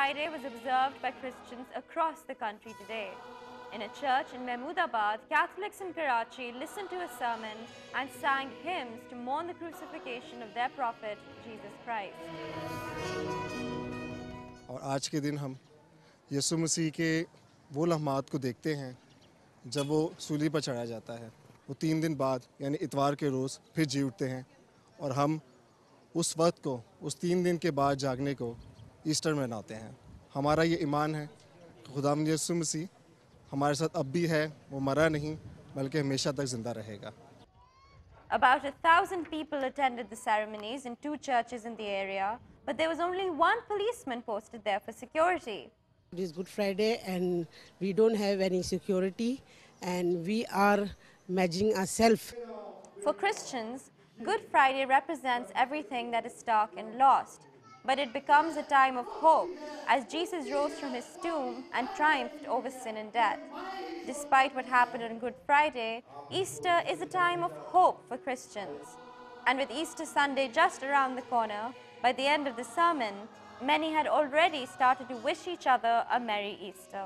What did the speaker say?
Friday was observed by Christians across the country today. In a church in Mahmoodabad, Catholics in Karachi listened to a sermon and sang hymns to mourn the crucifixion of their prophet, Jesus Christ. और आज के दिन हम यीशु मसीह के वो लम्हात को देखते हैं जब वो सूली पर चढ़ाया जाता है। वो 3 दिन बाद यानी इतवार के रोज़ फिर जी उठते हैं और हम उस वक्त को, उस 3 दिन के बाद जागने को ईस्टर मनाते हैं। हमारा ये ईमान है कि खुदावंद यीशु मसीह हमारे साथ अब भी है, वो मरा नहीं बल्कि हमेशा तक जिंदा रहेगा। About 1,000 people attended the ceremonies in 2 churches in the area, but there was only 1 policeman posted there for security. It is Good Friday and we don't have any security and we are measuring ourselves. For Christians, Good Friday represents everything that is dark and lost, but it becomes a time of hope as Jesus rose from his tomb and triumphed over sin and death. Despite what happened on Good Friday, Easter is a time of hope for Christians. And with Easter Sunday just around the corner, by the end of the sermon, many had already started to wish each other a Merry Easter.